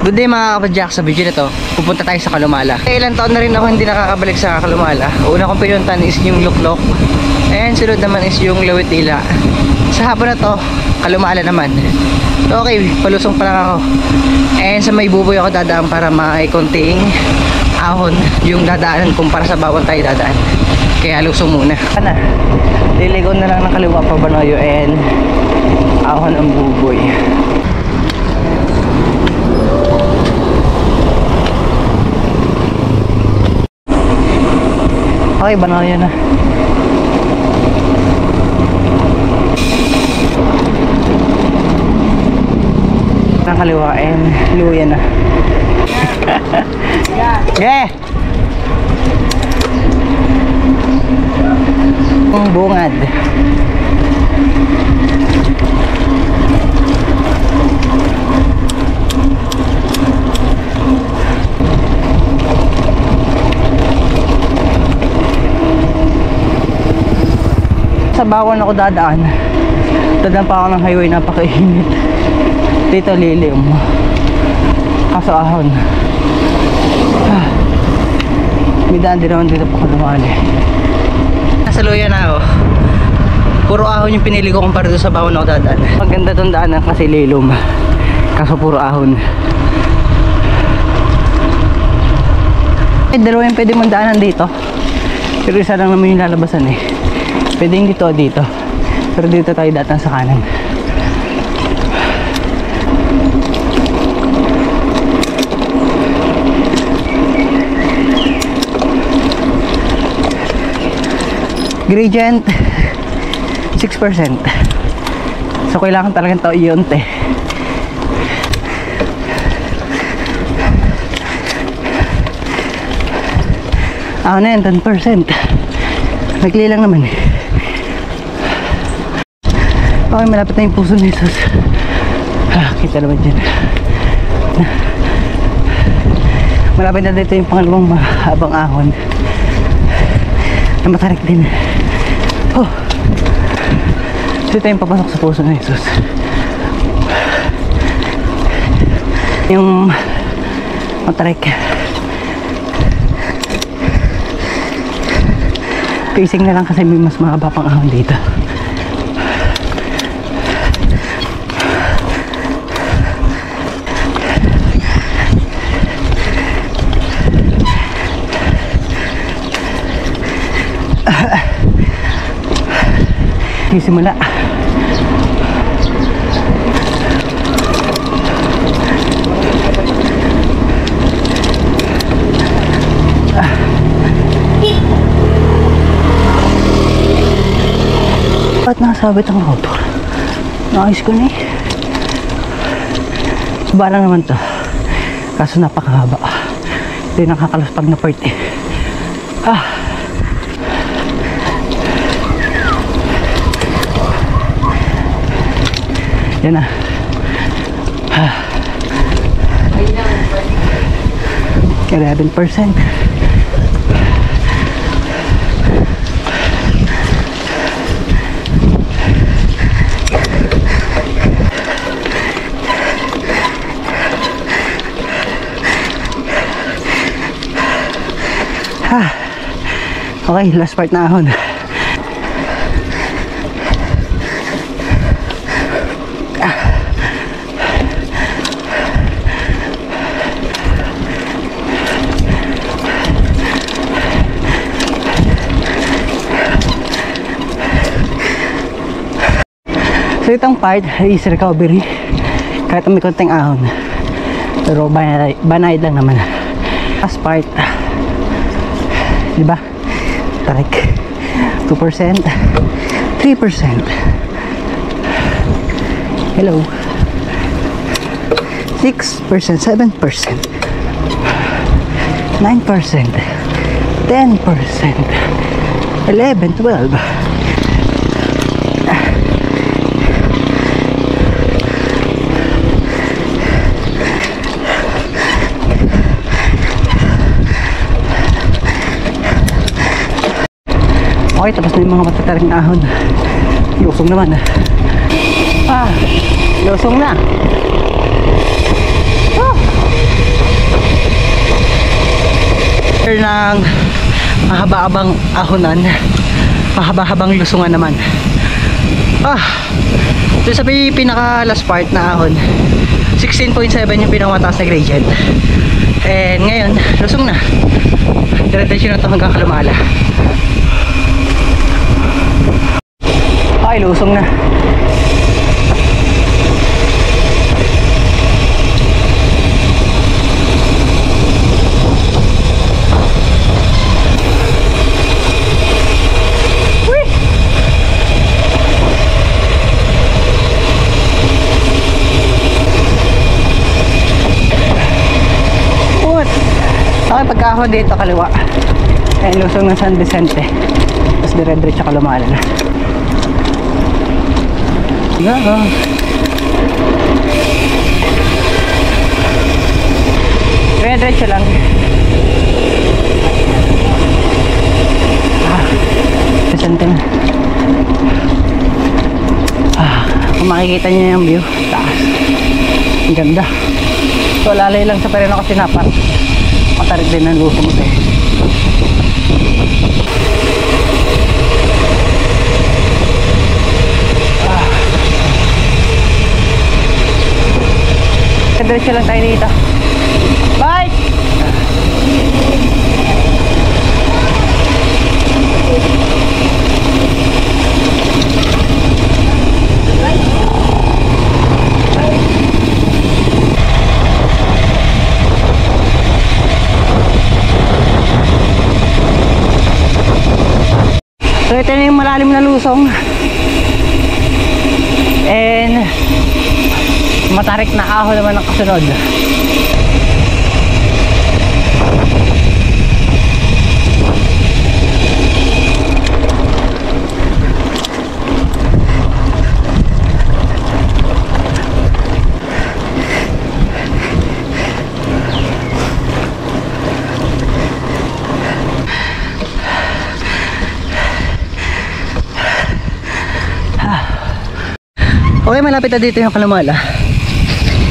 Good day mga kapadyak, sa video na to pupunta tayo sa Calumala. Ilang taon na rin ako hindi nakakabalik sa Calumala. Una kong pinuntan is yung Luklok, and sunod naman is yung Lawitila. Sa hapon na to, Calumala naman. Okay, palusong pa lang ako. And sa may buboy ako dadaan para maikonting ahon yung dadaanan kumpara sa bawang tayo dadaan. Kaya lusong muna. Liligaw na lang ng kaliwa pa Banoyo and ahon ang buboy. Okay, Banoyo na. Ng kaliwa and luya na. Yeah. Ang bungad. Sa Bawan ako dadaan. Dadaan pa ako ng highway, napakainit. Dito lilim. Kaso ahon. May daan din naman dito pa kadumali. Nasa luya na ako. Puro ahon yung pinili ko kumpara doon sa Bawan ako dadaan. Maganda itong daanan kasi lilom. Kaso puro ahon. Dalawa yung pwede mong daanan dito. Pero isa lang naman yung lalabasan eh. Pwedeng dito o dito. Pero dito tayo datang sa kanan. Gradient 6%. So kailangan talagang tao iyonte. Ako na yan 10%. Nagli lang naman eh. Okay, malapit na yung puso ni Jesus. Kita naman dyan. Malapit na dito yung pangalawang mahabang ahon na matarik din. Oh, dito yung papasok sa puso ni Jesus. Yung matarik. Pacing na lang kasi may mas mahaba pang ahon dito. Simula. Ba't nakasabit ang motor? Naayos ko na eh. Suba lang naman to. Kaso napakahaba. Ito yung nakakalaspag na part eh. Yan na. 11%. Okay, last part na ahon. So itong part is recovery kahit may konting ahon, pero banayad lang naman. Last part, diba? Tarik 2%, 3%. Hello. 6%, 7%, 9%, 10%, 11, 12. Okay, tapos na yung mga matataring ahon. Lusong naman. Lusong na. ng mahaba-habang ahonan, mahaba-habang lusungan naman. Ito sa pinaka last part na ahon, 16.7 yung pinakamataas na gradient. And ngayon lusong na, dire-diretso na ito hanggang Kalumala. Ay, lusong na. Pagkahon dito kaliwa ay lusong ng San Vicente, tapos dire-diretso Kalumala na. Dire-diretso lang. Vicente na. Kung makikita niyo yung view taas, ang ganda. So lalay lang sa pareno kasi napat matarik din ang lusong ito. Diretso lang tayo dito. Bye! So ito na yung malalim na lusong, and matarik na ahon naman ang kasunod. Okay, malapit na dito yung Kalumala.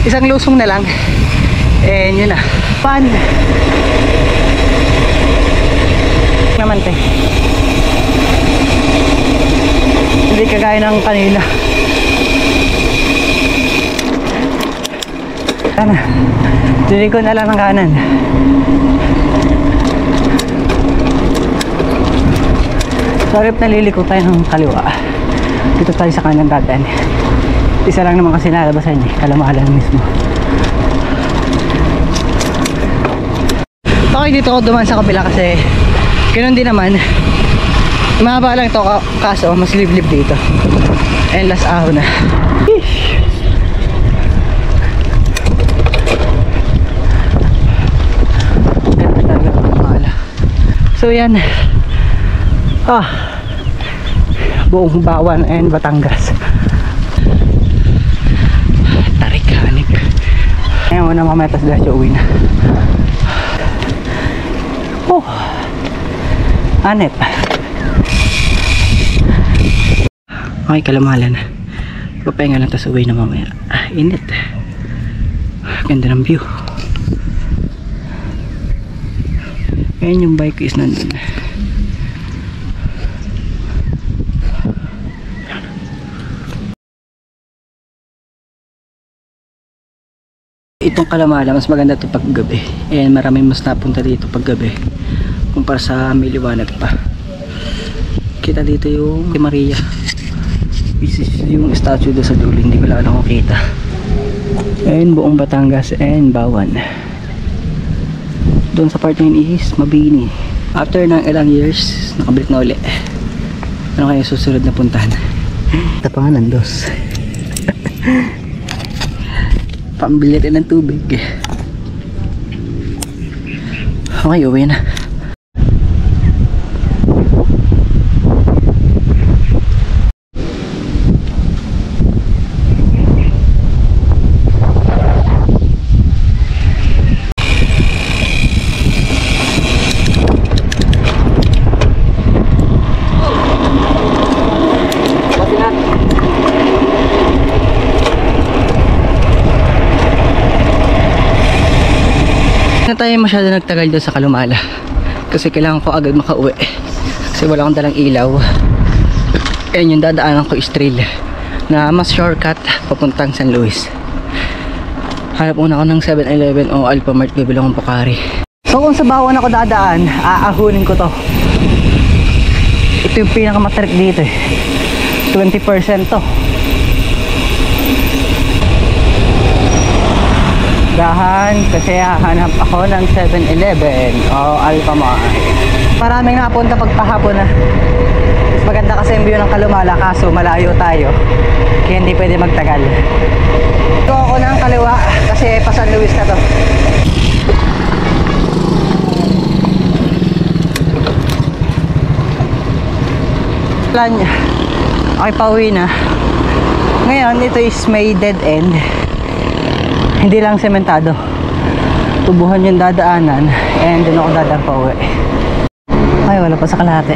Isang lusong na lang, and yun na. Fun naman te, hindi kagaya ng kanina. Sana dili ko na lang ng kanan. Sorry if naliliko tayo ng kaliwa, dito tayo sa kanan dadaan. Isa lang naman kasi nalabasan niya, Kalumala mismo. Okay, dito ako dumaan sa kabila kasi ganoon din naman, mahaba lang ito kaso mas liblib dito. And last ahon na. Yeesh. Ganda talaga ng Kalumala. So yan, buong Bawan and Batangas. Ngayon muna mamatas dahil uwi na. Anep. Okay, Kalumala na. Papahinga lang tas uwi na mamaya. Init. Ganda ng view. Ngayon yung bike is nandun. Itong Kalumala, mas maganda ito paggabi. And maraming mas napunta dito paggabi kumpara sa may liwanag pa. Kita dito yung Maria, which is yung statue doon sa dulo, hindi ko lang kung kita. And buong Batangas and Bawan. Doon sa part na yun is Mabini. After ng ilang years, nakabalik na uli. Ano kaya susunod na puntahan? Tapangan ng dos. Pambili rin ng tubig. Okay, uwi na. Na tayo masyado nagtagal doon sa Kalumala. kasi kailangan ko agad makauwi kasi wala akong dalang ilaw. And yung dadaanan ko is trail na mas shortcut papuntang San Luis. Hanap muna ako ng 7-Eleven o Alphamart, bibili akong Pocari. So kung sa bawon ako dadaan, aahunin ko to. Ito yung pinakamatrik dito eh. 20% to. Dahan kasi hahanap ako ng 7-Eleven o Alphamart. Maraming napunta pagpahapon na. Mas maganda kasi yung view ng Kalumala, kaso malayo tayo kaya hindi pwede magtagal. Ito ako ng kaliwa kasi pa San Luis na to. Plan niya. Okay, pauwi na. Ngayon ito is may dead end. Hindi lang sementado, tubuhan yung dadaanan and doon ako dadaan pa uwi. Ay, wala pa sa kalahati.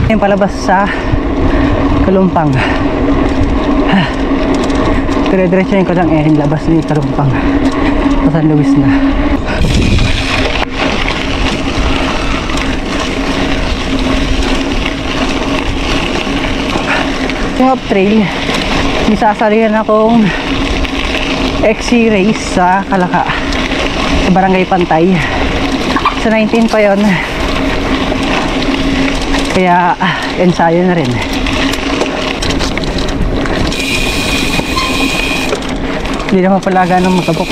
Yung palabas sa Kalumpang. Dire-diretso ko lang labas ni Kalumpang sa San Luis na. Yung off trail, isasalihan akong XC race sa Kalaka sa Barangay Pantay sa 19 pa yon, kaya ensayo na rin. Hindi naman pala ganang magabok.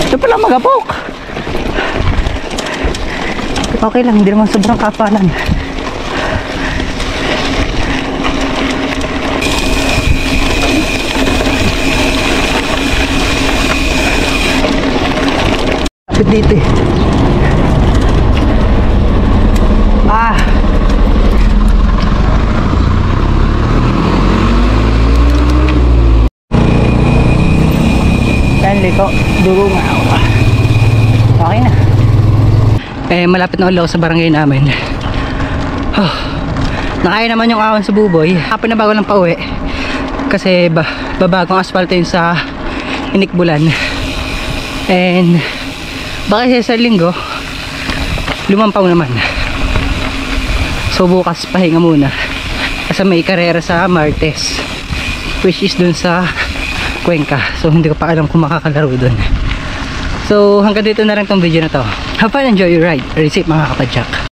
Ito pala magabok. Okay lang, hindi naman sobrang kapalan. Kapit dito eh. Liko, dugo nga ako. Okay na. Malapit na ulit ako sa barangay namin. Nakaya naman yung awan sa buboy. Hapon na bago lang pauwi kasi babagong asfalto yun sa Inikbulan. And baka sa linggo lumampaw naman. So bukas pahinga muna kasi may karera sa Martes, which is dun sa Cuenca. So hindi ko pa alam kung makakalaro dun. So hanggang dito na lang tong video na to. Have fun, enjoy your ride. Receipt mga kapadyak.